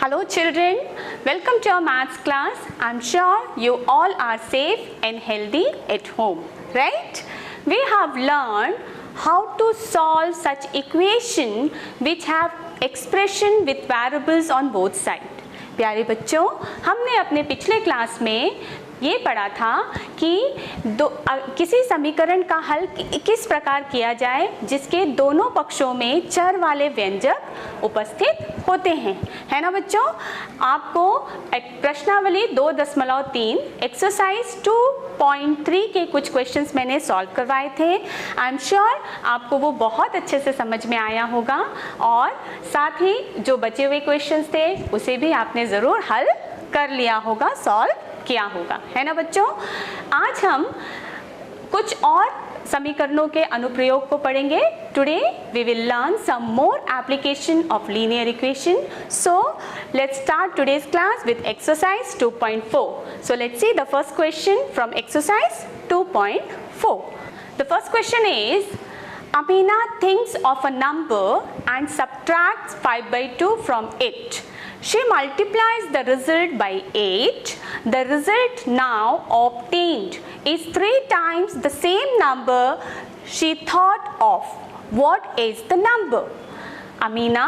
Hello children, welcome to our maths class. I'm sure you all are safe and healthy at home, right? We have learned how to solve such equation which have expression with variables on both sides. प्यारे बच्चों, हमने अपने पिछले class में ये पढ़ा था कि किसी समीकरण का हल किस प्रकार किया जाए जिसके दोनों पक्षों में चर वाले व्यंजक उपस्थित होते हैं, है ना बच्चों। आपको प्रश्नावली 2.3 एक्सरसाइज 2.3 के कुछ क्वेश्चंस मैंने सॉल्व करवाए थे। आई एम श्योर आपको वो बहुत अच्छे से समझ में आया होगा और साथ ही जो बचे हुए क्वेश्चंस थे उसे भी आपने ज़रूर हल कर लिया होगा, सॉल्व किया होगा, है ना बच्चों। आज हम कुछ और समीकरणों के अनुप्रयोग को पढ़ेंगे। Today we will learn some more application of linear equation. So let's start today's class with exercise 2.4. So let's see the first question from exercise 2.4. The first question is Amina thinks of a number and subtracts 5/2 from it. She multiplies the result by 8. The result now obtained is 3 times the same number she thought of. What is the number? Amina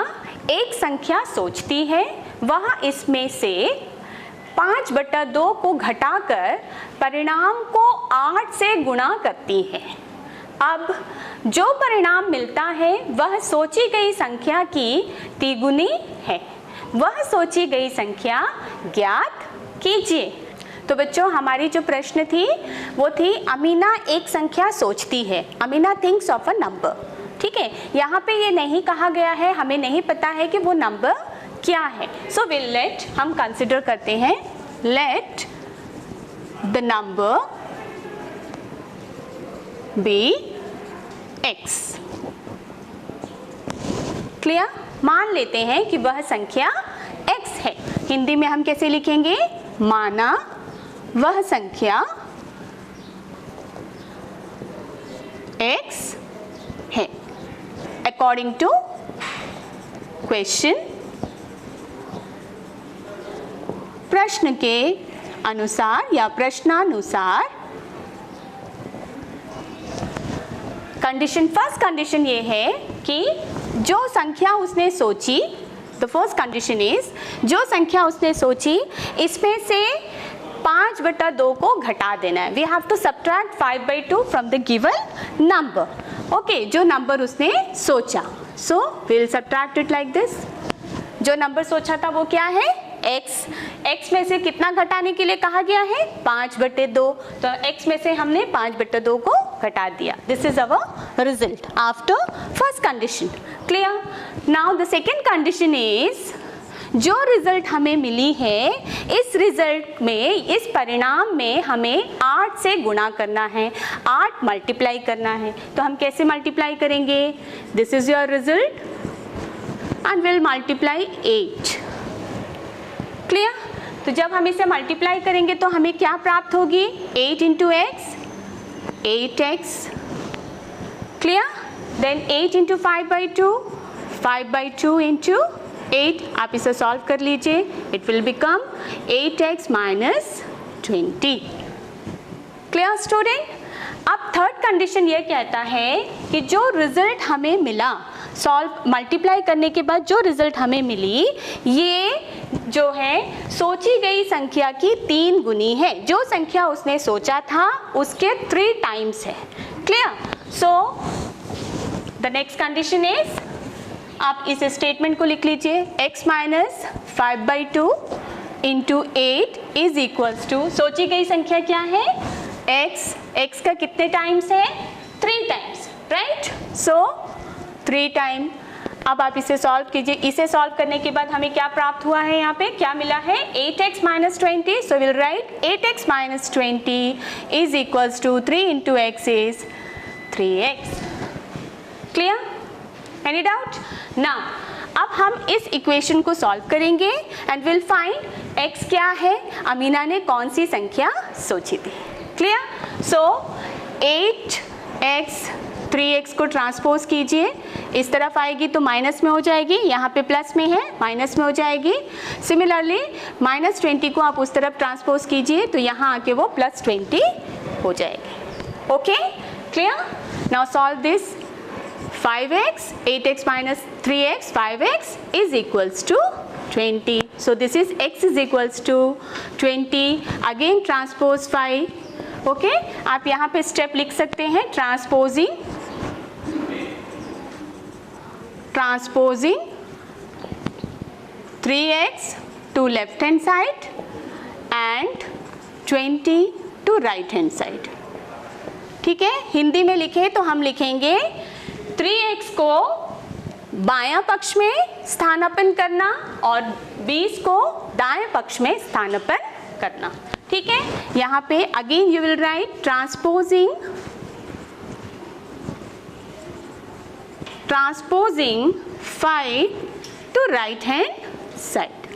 एक संख्या सोचती है, वह इसमें से 5/2 को घटाकर परिणाम को 8 से गुणा करती है। अब जो परिणाम मिलता है वह सोची गई संख्या की तिगुनी है। वह सोची गई संख्या ज्ञात कीजिए। तो बच्चों, हमारी जो प्रश्न थी वो थी अमीना एक संख्या सोचती है। Amina thinks of a number, ठीक है। यहाँ पे ये नहीं कहा गया है, हमें नहीं पता है कि वो नंबर क्या है। सो विल लेट, हम कंसिडर करते हैं, let the number be x। Clear? मान लेते हैं कि वह संख्या x है। हिंदी में हम कैसे लिखेंगे? माना वह संख्या x है। अकॉर्डिंग टू क्वेश्चन, प्रश्न के अनुसार या प्रश्नानुसार कंडीशन, फर्स्ट कंडीशन ये है कि जो संख्या उसने सोची, द फर्स्ट कंडीशन इज जो संख्या उसने सोची इसमें से 5/2 को घटा देना है। We have to subtract 5/2 from the given number. Okay, जो नंबर उसने सोचा, so we will subtract it like this. जो नंबर सोचा था वो क्या है? x। x में से कितना घटाने के लिए कहा गया है? 5/2। तो x में से हमने 5/2 को घटा दिया। This is our result after first condition. Clear? Now the second condition is जो रिजल्ट हमें मिली है, इस रिजल्ट में, इस परिणाम में हमें 8 से गुणा करना है, 8 मल्टीप्लाई करना है। तो हम कैसे मल्टीप्लाई करेंगे? This is your result and will multiply 8। Clear? तो जब हम इसे मल्टीप्लाई करेंगे तो हमें क्या प्राप्त होगी? 8 into x, 8x। Clear? Then 8 into 5/2, 5/2 into 8। आप इसे सॉल्व कर लीजिए, it will become 8x minus 20। Clear student? अब थर्ड कंडीशन ये कहता है कि जो रिजल्ट हमें मिला, सॉल्व मल्टीप्लाई करने के बाद जो रिजल्ट हमें मिली, ये जो है सोची गई संख्या की 3 गुनी है। जो संख्या उसने सोचा था उसके 3 टाइम्स है। Clear? So the next condition is, आप इस स्टेटमेंट को लिख लीजिए, x minus 5/2 into 8 is equals to, सोची गई संख्या क्या है? x का कितने टाइम्स है? 3 टाइम्स, राइट? सो 3 टाइम। अब आप इसे सॉल्व कीजिए। इसे सॉल्व करने के बाद हमें क्या प्राप्त हुआ है? यहाँ पे क्या मिला है? 8x minus 20। So will write 8x minus 20 is equals to 3 into x is 3x। Clear? Any doubt? Now अब हम इस इक्वेशन को सॉल्व करेंगे एंड विल फाइंड x क्या है, अमीना ने कौन सी संख्या सोची थी। क्लियर? सो 8x 3x को ट्रांसपोज कीजिए, इस तरफ आएगी तो माइनस में हो जाएगी, यहाँ पे प्लस में है माइनस में हो जाएगी। सिमिलरली -20 को आप उस तरफ ट्रांसपोज कीजिए तो यहाँ आके वो +20 हो जाएगी। Okay, clear? Now solve this. 5x, 8x minus 3x, 5x is equals to 20. So this is x is equals to 20. Again transpose 5. Okay? आप यहाँ पे स्टेप लिख सकते हैं, transposing 3x to left hand side and 20 to right hand side. ठीक है, हिंदी में लिखें तो हम लिखेंगे 3x को बायां पक्ष में स्थानापन्न करना और 20 को दाएं पक्ष में स्थानापन्न करना। ठीक है, यहाँ पे again you will write transposing 5 to right hand side.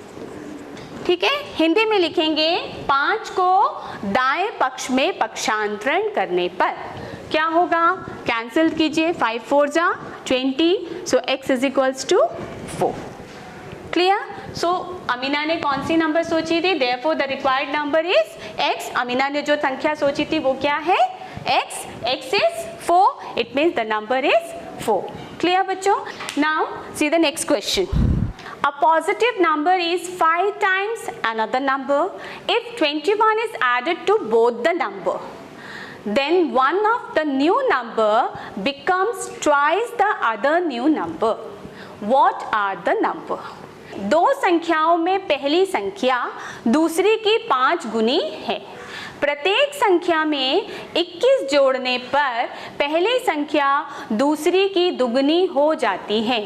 ठीक है, हिंदी में लिखेंगे 5 को दाएं पक्ष में पक्षांतरण करने पर क्या होगा, कैंसिल कीजिए, 5 4 जा 20, so x is equals to 4। Clear? So Amina ने कौन सी नंबर सोची थी? Therefore the required number is x। Amina ने जो संख्या सोची थी वो क्या है? x is 4, it means the number is 4। Clear बच्चों? Now see the next question. A positive number is 5 times another number. If 21 is added to both the number, then one of the new number becomes twice the other new number. What are the number? दो संख्याओं में पहली संख्या दूसरी की 5 गुनी है। प्रत्येक संख्या में 21 जोड़ने पर पहली संख्या दूसरी की दुगनी हो जाती है।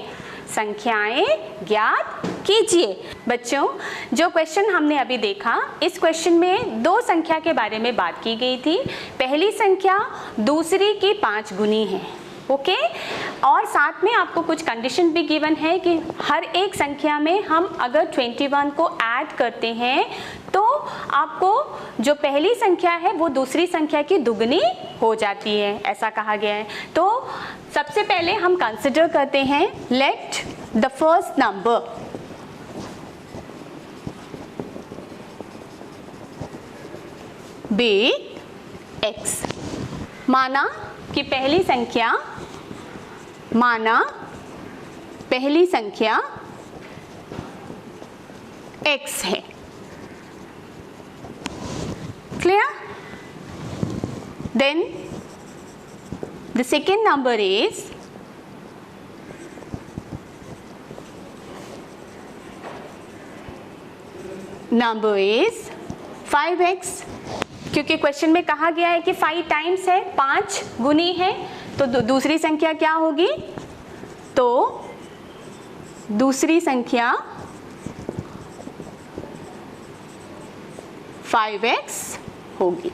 संख्याएं ज्ञात कीजिए। बच्चों, जो क्वेश्चन हमने अभी देखा, इस क्वेश्चन में दो संख्या के बारे में बात की गई थी। पहली संख्या दूसरी की 5 गुनी है। ओके, और साथ में आपको कुछ कंडीशन भी गिवन है कि हर एक संख्या में हम अगर 21 को ऐड करते हैं तो आपको जो पहली संख्या है वो दूसरी संख्या की दुगनी हो जाती है, ऐसा कहा गया है। तो सबसे पहले हम कंसिडर करते हैं, let the first number be x। माना पहली संख्या x है। Clear? Then the second number is number is 5x। क्योंकि क्वेश्चन में कहा गया है कि 5 टाइम्स है, 5 गुनी है, तो दूसरी संख्या क्या होगी? तो दूसरी संख्या 5x होगी।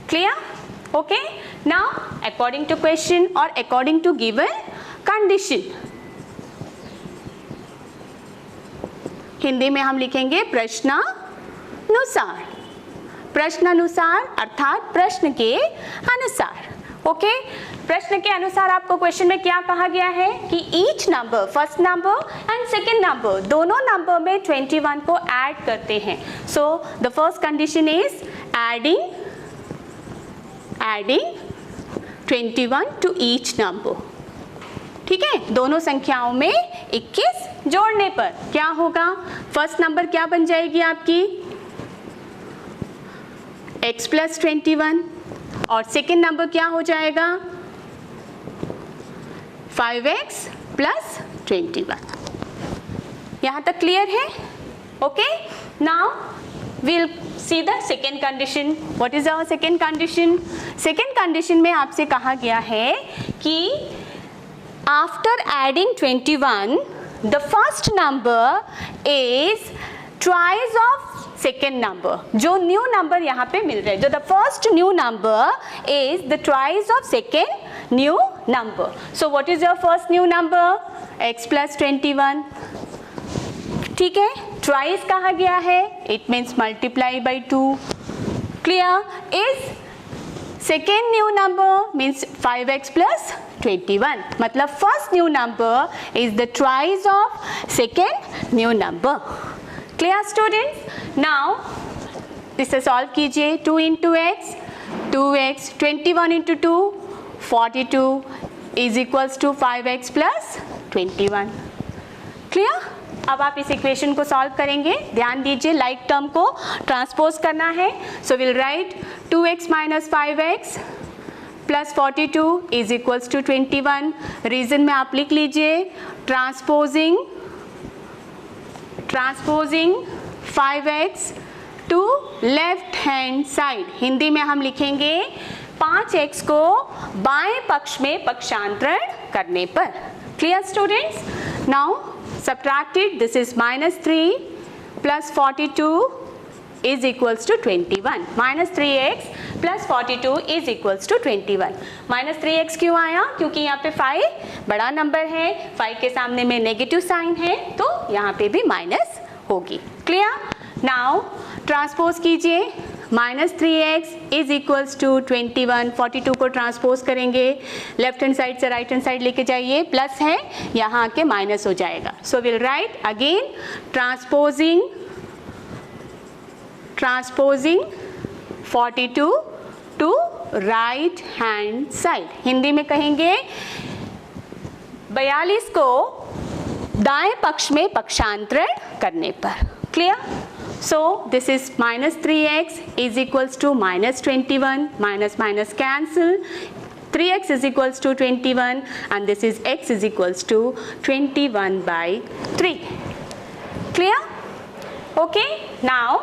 Clear? Okay, now according to question और according to given condition, Hindi में हम लिखेंगे प्रश्नानुसार। प्रश्नानुसार अर्थात प्रश्न के अनुसार। ओके, प्रश्न के अनुसार आपको क्वेश्चन में क्या कहा गया है कि each number, first number and second number, दोनों नंबर में 21 को ऐड करते हैं। So the first condition is adding 21 to each number. ठीक है, दोनों संख्याओं में 21 जोड़ने पर क्या होगा? फर्स्ट नंबर क्या बन जाएगी आपकी? x प्लस 21, और सेकेंड नंबर क्या हो जाएगा? 5x plus 21। यहाँ तक क्लियर है? Okay, now we'll see the second condition. What is our second condition? Second condition में आपसे कहा गया है कि after adding 21, the first number is twice of second number. जो new number यहाँ पे मिल रहा है, जो the first new number is the twice of second new number. So what is your first new number? x plus 21. ठीक है, twice कहा गया है, it means multiply by 2. Clear? Is second new number means 5x plus 21, मतलब first new number is the twice of second new number. Clear students? Now इसे solve कीजिए। 2 into x 2x, 21 into 2 42 is equals to 5x plus 21। Clear? अब आप इस equation को solve करेंगे। ध्यान दीजिए, लाइक टर्म को ट्रांसपोज करना है। So will write 2x minus 5x plus 42 is equals to 21। Reason में आप लिख लीजिए transposing 5x to left hand side. Hindi में हम लिखेंगे 5x को बाएं पक्ष में पक्षांतरण करने पर। Clear students? Now subtracted, this is minus 3 plus 42 is equals to 21. Minus 3x plus 42 is equals to 21. Minus 3x क्यों आया? क्योंकि यहाँ पे 5 बड़ा नंबर है, 5 के सामने में नेगेटिव साइन है, तो यहाँ पे भी माइनस होगी। क्लियर? नाउ ट्रांसपोज कीजिए। Minus 3x is equals to 21, 42 को ट्रांसपोज करेंगे, लेफ्ट हैंड साइड से राइट हैंड साइड लेके जाइए, प्लस है यहाँ के माइनस हो जाएगा। So will write again transposing 42 to right hand side. Hindi में कहेंगे 42 को दाएं पक्ष में पक्षांतरण करने पर। Clear? So this is minus 3x is equals to minus 21, minus minus cancel, 3x is equals to 21 and this is x is equals to 21 by 3. Clear? Okay, now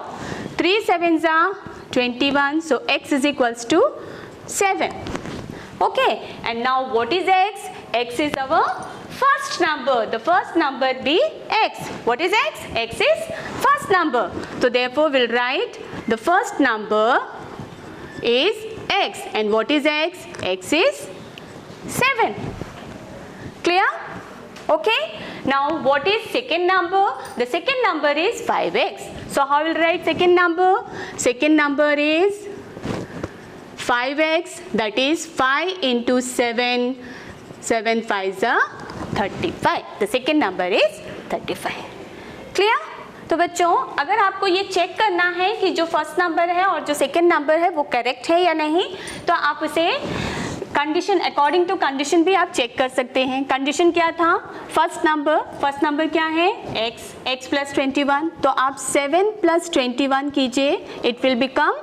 3 7s are 21, so x is equals to 7. Okay, and now what is x? X is our first number. The first number be x. What is x? X is first number. So therefore we'll write the first number is x. And what is x? X is 7. Clear? Okay. Now what is second number? The second number is 5x. So how will write second number? Second number is 5x, that is 5 into 7. 7 5s are 35. The second number is 35. Clear? तो बच्चों, अगर आपको ये check करना है कि जो first number है और जो सेकंड नंबर है वो करेक्ट है या नहीं, तो आप उसे कंडीशन अकॉर्डिंग टू कंडीशन भी आप चेक कर सकते हैं। कंडीशन क्या था? फर्स्ट नंबर क्या है? x प्लस 21, तो आप 7 प्लस 21 कीजिए, it will become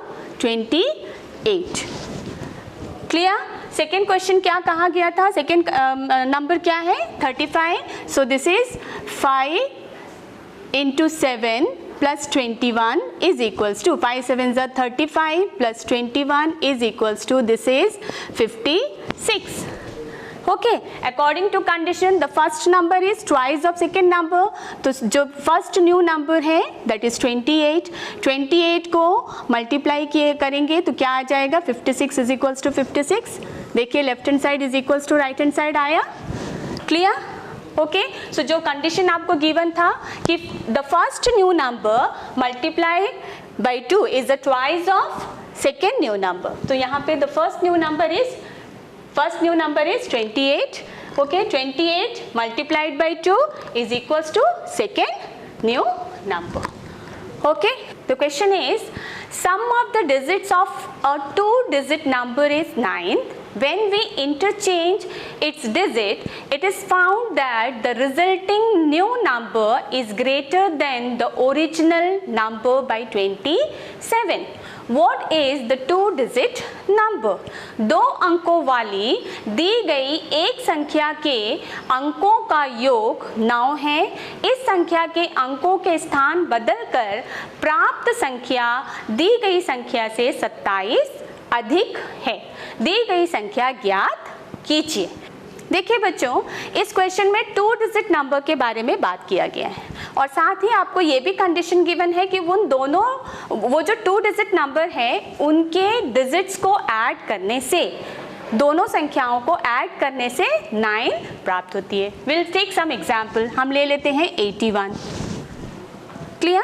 28। Clear? Second question क्या कहा गया था? सेकेंड नंबर क्या है? 35। सो this is 5 into 7 plus 21 is equals to 5 7s are 35 plus 21 is equals to this is 56. Okay, according to condition the first number is twice of second number. तो जो first new number है that is 28. 28 को multiply किए करेंगे तो क्या आ जाएगा? 56 is equals to 56. देखिए left hand side is equals to right hand side आया। क्लियर? ओके, सो जो कंडीशन आपको गिवन था कि the first new number multiply by 2 is the twice of second new number. तो यहाँ पे the first new number is 28. Okay, 28 multiplied by 2 is equals to second new number. Okay, the question is sum of the digits of a 2-digit number is 9. When we interchange its digit, it is found that the resulting new number is greater than the original number by 27. What is the 2-digit number? 2 अंकों वाली दी गई एक संख्या के अंकों का योग 9 है. इस संख्या के अंकों के स्थान बदलकर प्राप्त संख्या दी गई संख्या से 27 अधिक है. दी गई संख्या ज्ञात कीजिए. देखिए बच्चों, इस क्वेश्चन में 2 डिजिट नंबर के बारे में बात किया गया है और साथ ही आपको ये भी कंडीशन गिवन है कि उन दोनों वो जो 2 डिजिट नंबर है उनके डिजिट्स को ऐड करने से, दोनों संख्याओं को ऐड करने से 9 प्राप्त होती है. Will take some example. हम ले लेते हैं 81. Clear?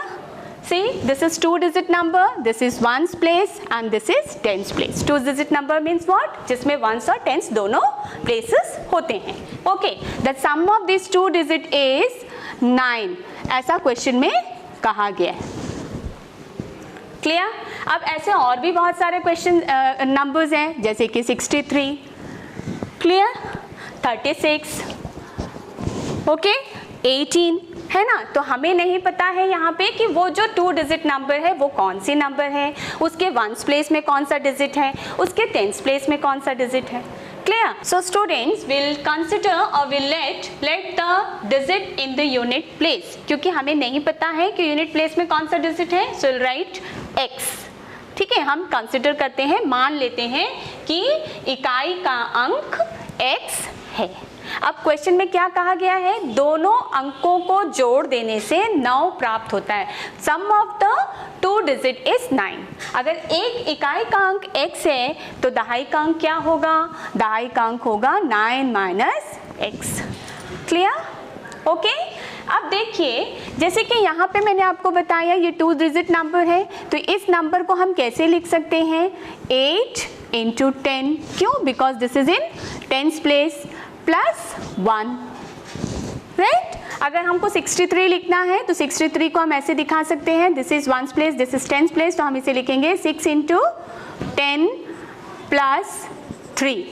See, this is 2-digit number, this is ones place and this is tens place. 2-digit number means what? जिसमें ones और tens दोनों places होते हैं. Okay, the sum of these 2 digit is 9. ऐसा question में कहा गया है. Clear? अब ऐसे और भी बहुत सारे question numbers हैं, जैसे कि 63, clear? 36, okay? 18 है ना. तो हमें नहीं पता है यहाँ पे कि वो जो 2-digit नंबर है वो कौन सी नंबर है, उसके वंस प्लेस में कौन सा डिजिट है, उसके टेंस प्लेस में कौन सा डिजिट है. Clear? So students will consider or will let the digit in the unit place. क्योंकि हमें नहीं पता है कि यूनिट प्लेस में कौन सा डिजिट है, so we'll write x. ठीक है, हम कंसिडर करते हैं, मान लेते हैं कि इकाई का अंक x है. अब क्वेश्चन में क्या कहा गया है, दोनों अंकों को जोड़ देने से 9 प्राप्त होता है. सम ऑफ द 2 डिजिट इज 9. अगर एक इकाई का अंक x है तो दहाई का अंक क्या होगा, दहाई का अंक होगा 9 माइनस x. क्लियर? ओके. अब देखिए, जैसे कि यहाँ पे मैंने आपको बताया ये 2 डिजिट नंबर है, तो इस नंबर को हम कैसे लिख सकते हैं, 8 into 10. क्यों? Because this is in tens place plus 1, right. अगर हमको 63 लिखना है तो 63 को हम ऐसे दिखा सकते हैं, this is ones place, this is tens place, तो हम इसे लिखेंगे 6 into 10 plus 3,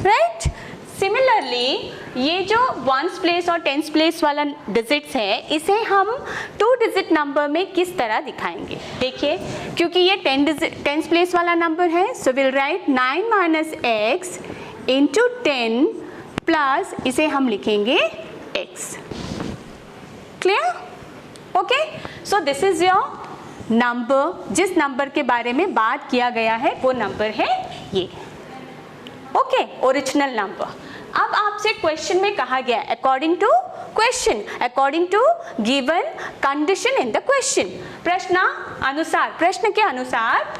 राइट. सिमिलरली ये जो वंस प्लेस और टेंस प्लेस वाला डिजिट्स है, इसे हम 2 डिजिट नंबर में किस तरह दिखाएंगे. देखिए, क्योंकि ये टेंस प्लेस वाला नंबर है, so will right 9 minus x into 10 plus इसे हम लिखेंगे x. Clear? Okay. So this is your number. जिस नंबर के बारे में बात किया गया है वो नंबर है ये. Okay, original number. अब आपसे क्वेश्चन में कहा गया according to question, according to given condition in the question. प्रश्न के अनुसार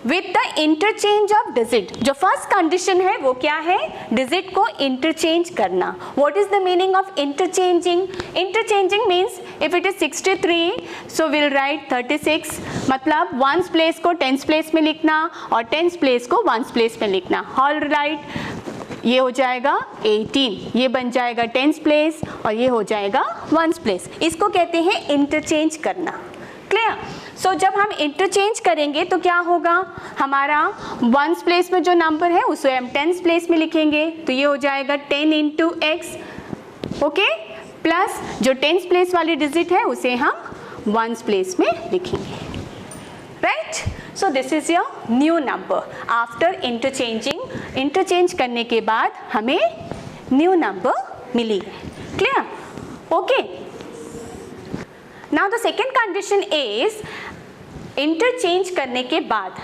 with the interchange of digit. जो फर्स्ट कंडीशन है वो क्या है, डिजिट को इंटरचेंज करना. What is the meaning of interchanging? Interchanging means if it is 63 so will write 36. मतलब वंस प्लेस को टेंस प्लेस में लिखना और टेंस प्लेस को वंस प्लेस में लिखना. ऑल राइट, ये हो जाएगा 18, ये बन जाएगा टेंस प्लेस और ये हो जाएगा वंस प्लेस. इसको कहते हैं इंटरचेंज करना. क्लियर? सो जब हम इंटरचेंज करेंगे तो क्या होगा, हमारा वंस प्लेस में जो नंबर है उसे हम टेंस प्लेस में लिखेंगे, तो ये हो जाएगा 10 into x. ओके, प्लस जो टेंस प्लेस वाली डिजिट है उसे हम वंस प्लेस में लिखेंगे. Right? So this is your new number. After interchanging, interchange करने के बाद हमें न्यू नंबर मिली है. Clear? Okay. Now the second condition is interchange करने के बाद,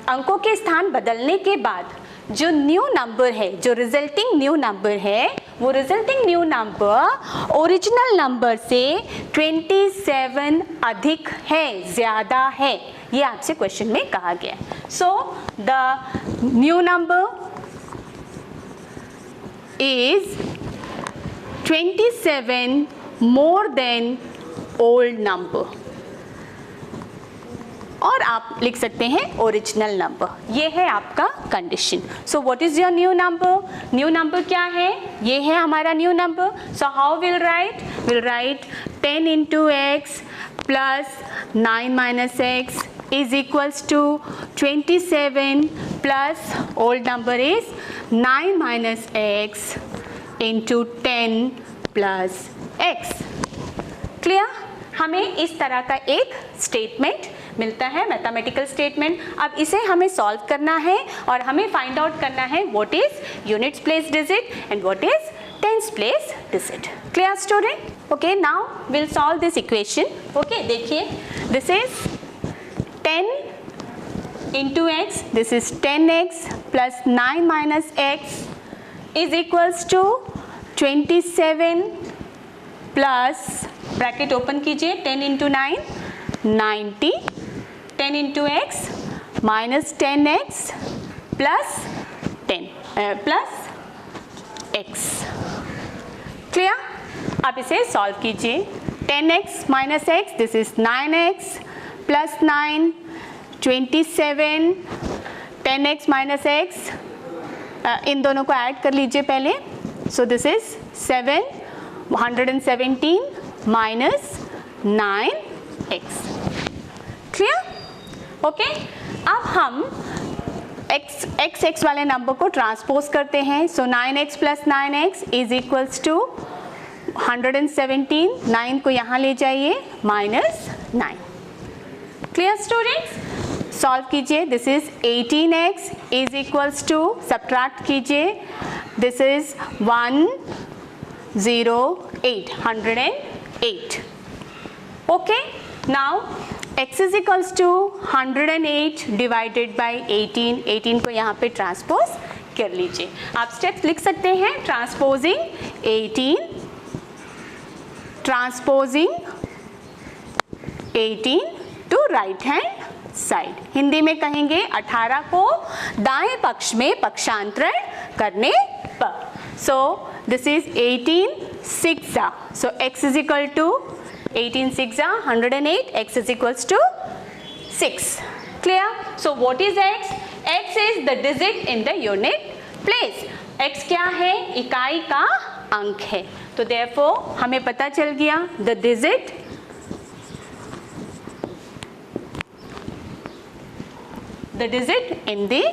अंकों के स्थान बदलने के बाद जो न्यू नंबर है, जो रिजल्टिंग न्यू नंबर है, वो resulting new number original number से 27 अधिक है, ज़्यादा है. ये आपसे क्वेश्चन में कहा गया. So the new number is 27 more than old number. और आप लिख सकते हैं ओरिजिनल नंबर. ये है आपका condition. So what is your new number? New number क्या है? ये है हमारा new number. So how will write? Will write 10 into x plus 9 minus x is equals to 27 plus old number is 9 minus x into 10 plus x. Clear? हमें इस तरह का एक स्टेटमेंट मिलता है, मैथमेटिकल स्टेटमेंट. अब इसे हमें सॉल्व करना है और हमें फाइंड आउट करना है what is units place digit and what is tens place digit. Clear student? Okay, now will solve this equation. Okay, देखिए, this is 10 into x, this is 10x plus 9 minus x is equals to 27 plus bracket open कीजिए, 10 into 9 90, 10 into x minus 10x plus 10 plus x. Clear? आप इसे solve कीजिए. 10x minus x, this is 9x plus 9 27, 10x minus x, इन दोनों को add कर लीजिए पहले. So this is 7, 117 minus 9x. Clear? Okay. अब हम x वाले नंबर को ट्रांसपोज करते हैं. So 9x plus 9x is equals to 117. 9 को यहाँ ले जाइए, माइनस 9. Clear students? सॉल्व कीजिए. This is 18x is equals to, subtract कीजिए, this is 108, 108. Okay. Now x is equals to 108 divided by 18. 18 को यहाँ पे ट्रांसपोज कर लीजिए. आप स्टेप्स लिख सकते हैं. Transposing 18, transposing 18 to right hand side. Hindi में कहेंगे 18 को दाएं पक्ष में पक्षांतरण करने पर. सो this is 18 6. So x is equal to 18 6 108, x is equals to 6. Clear? So what is x? x is the digit in the unit place. x क्या है? इकाई का अंक है. तो therefore हमें पता चल गया the digit in the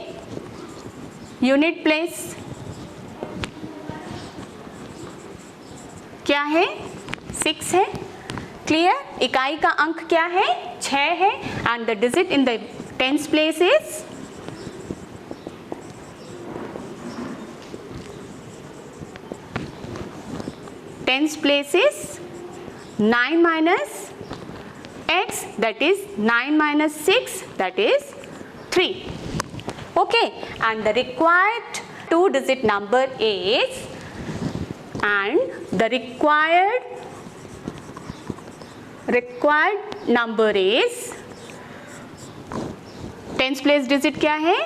unit place क्या है? 6 है. क्लियर? इकाई का अंक क्या है? 6 है. And the digit in the tens place is tens place is 9 minus x, that is 9 minus 6, that is 3. Okay, and the required 2-digit number is, and the required number is, tens place digit क्या है?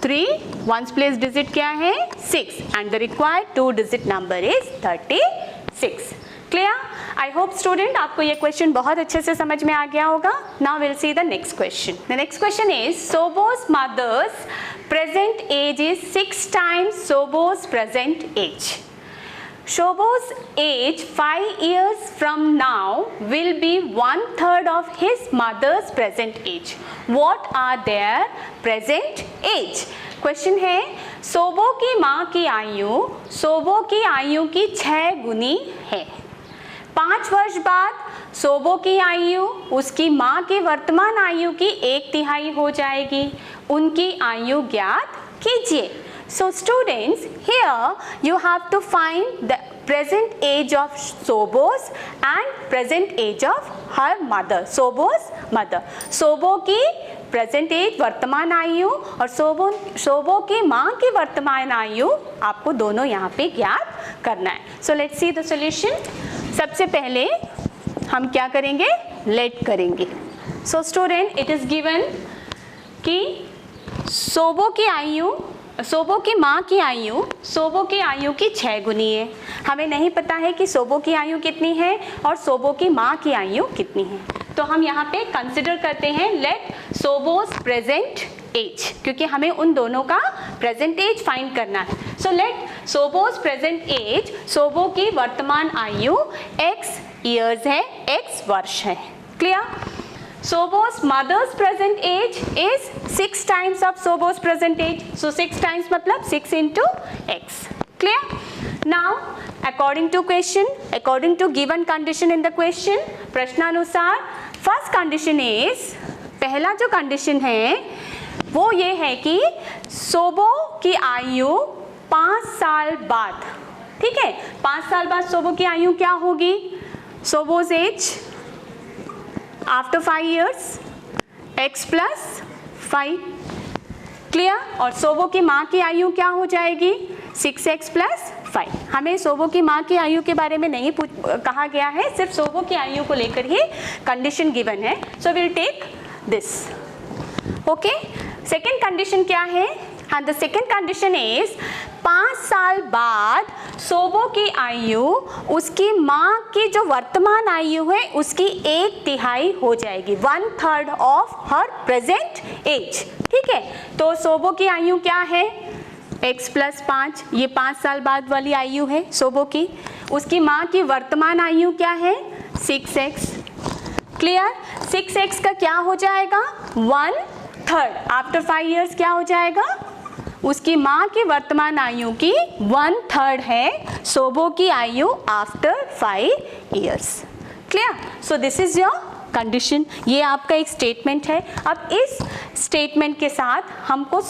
3, ones place digit क्या है? 6, and the required 2-digit number is 36. Clear? I hope student आपको ये question बहुत अच्छे से समझ में आ गया होगा. Now we'll see the next question. The next question is, Sobo's mother's present age is 6 times Sobo's present age. Shobo's age 5 years from now will be 1/3 of his mother's present age. What are their present age? Question है, सोबो की माँ की आयु सोबो की आयु की 6 गुनी है. 5 वर्ष बाद सोबो की आयु उसकी माँ की वर्तमान आयु की 1/3 हो जाएगी. उनकी आयु ज्ञात कीजिए. So students, here you have to find the present age of Sobo's and present age of her mother. Sobo's mother. सोबो की प्रेजेंट एज वर्तमान आयु और सोबो की माँ की वर्तमान आयु आपको दोनों यहाँ पे ज्ञात करना है. सो लेट्स सी द सॉल्यूशन. सबसे पहले हम क्या करेंगे? लेट करेंगे. So student, it is given कि सोबो की आयु, सोबो की माँ की आयु सोबो की आयु की 6 गुनी है. हमें नहीं पता है कि सोबो की आयु कितनी है और सोबो की माँ की आयु कितनी है. तो हम यहाँ पे कंसिडर करते हैं लेट सोबोस प्रेजेंट एज, क्योंकि हमें उन दोनों का प्रेजेंट एज फाइंड करना है. सो लेट सोबोस प्रेजेंट एज, सोबो की वर्तमान आयु x ईयर्स है, x वर्ष है. Clear? Sobo's mother's present age is 6 times of Sobo's present age. So 6 times मतलब 6 into x. Clear? Now, according to question, according to given condition in the question, प्रश्नानुसार first condition is, पहला जो condition है वो ये है कि सोबो की आयु 5 साल बाद, ठीक है, 5 साल बाद सोबो की आयु क्या होगी? Sobo's age after 5 years x plus 5. Clear? और सोबो की माँ की आयु क्या हो जाएगी? 6x plus 5. हमें सोबो की माँ की आयु के बारे में नहीं कहा गया है, सिर्फ सोबो की आयु को लेकर ही कंडीशन गिवन है. So will take this. Okay. Second condition क्या है? And the second condition is 5 साल बाद सोबो की आयु उसकी माँ की जो वर्तमान आयु है उसकी 1/3 हो जाएगी, 1/3 ऑफ हर प्रेजेंट एज। ठीक है, तो सोबो की आयु क्या है, x + 5, ये 5 साल बाद वाली आयु है सोबो की। उसकी माँ की वर्तमान आयु क्या है, 6x। क्लियर, 6x का क्या हो जाएगा, 1/3। आफ्टर 5 इयर्स क्या हो जाएगा, उसकी माँ की वर्तमान आयु की 1/3 है सोबो की आयु after 5 years. Clear, so this is your condition. ये आपका एक स्टेटमेंट है। अब इस स्टेटमेंट के साथ हमको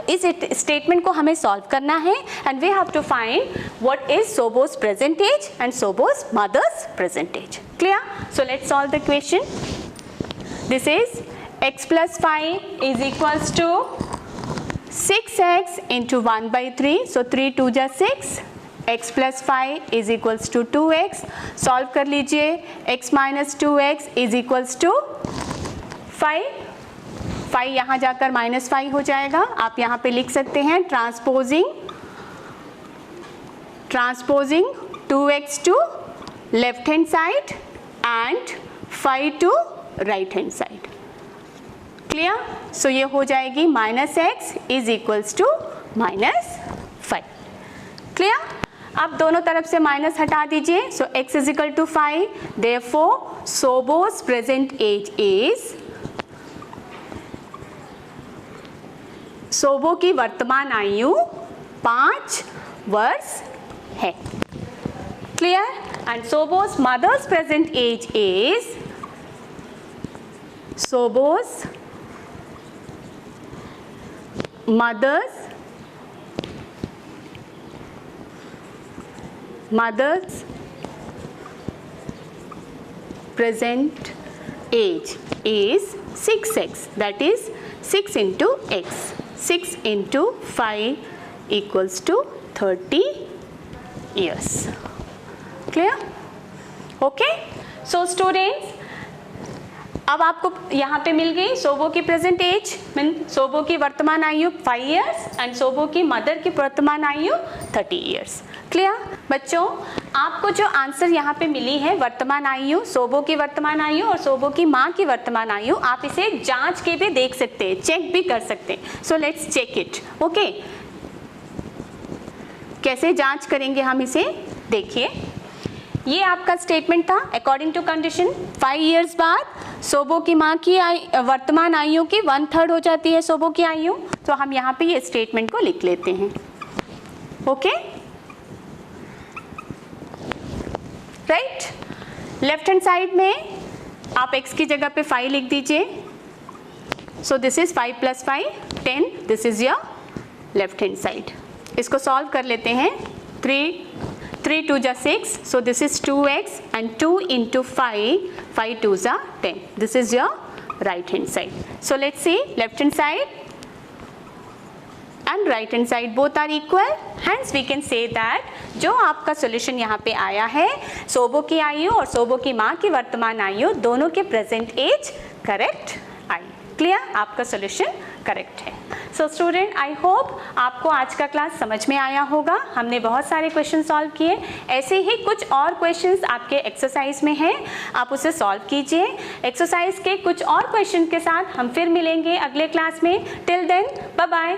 इस स्टेटमेंट को हमें सॉल्व करना है and we have to find what is Sobo's present age and Sobo's mother's present age. Clear, so let's solve the question. This is x + 5 is equals to 6x into 1/3, so 3 2 जा 6, x + 5 is equals to 2x। Solve कर लीजिए, x - 2x is equals to 5। 5 यहाँ जाकर -5 हो जाएगा। आप यहाँ पे लिख सकते हैं transposing 2x to left hand side and 5 to right hand side. Clear, so ये हो जाएगी -x is equals to -5। Clear, अब दोनों तरफ से माइनस हटा दीजिए, so x is equal to 5, therefore Sobo's present age is, Sobo की वर्तमान आयु 5 वर्ष है। Clear, and Sobo's mother's present age is, Sobo's mother's present age is 6x, that is 6 into x, 6 into 5 equals to 30 years. Clear? Okay, so students, अब आपको यहाँ पे मिल गई सोबो की प्रेजेंट एज, मीन सोबो की वर्तमान आयु 5 इयर्स एंड सोबो की मदर की वर्तमान आयु 30 इयर्स। क्लियर बच्चों, आपको जो आंसर यहाँ पे मिली है वर्तमान आयु, सोबो की वर्तमान आयु और सोबो की माँ की वर्तमान आयु, आप इसे जांच के भी देख सकते हैं, चेक भी कर सकते हैं। So let's check it. Okay, कैसे जांच करेंगे हम इसे, देखिए ये आपका स्टेटमेंट था। अकॉर्डिंग टू कंडीशन 5 इयर्स बाद सोबो की माँ की वर्तमान आयु की 1/3 हो जाती है सोबो की आयु, तो हम यहाँ पे ये स्टेटमेंट को लिख लेते हैं। Okay, right, left hand side में आप x की जगह पे 5 लिख दीजिए। सो this is 5 + 5 10, this is your left hand side. इसको सॉल्व कर लेते हैं। 3 2 जा 6, so this is 2x and 2 into 5, 5 2 जा 10. This is your right hand side. So let's see, left hand side and right hand side both are equal. Hence we can say that जो आपका solution यहाँ पे आया है, सोबो की आयु और सोबो की माँ की वर्तमान आयु दोनों के present age correct I. Clear, आपका सोल्यूशन करेक्ट है। सो स्टूडेंट, आई होप आपको आज का क्लास समझ में आया होगा। हमने बहुत सारे क्वेश्चन सॉल्व किए, ऐसे ही कुछ और क्वेश्चंस आपके एक्सरसाइज में हैं, आप उसे सॉल्व कीजिए। एक्सरसाइज के कुछ और क्वेश्चन के साथ हम फिर मिलेंगे अगले क्लास में। Till then, bye bye.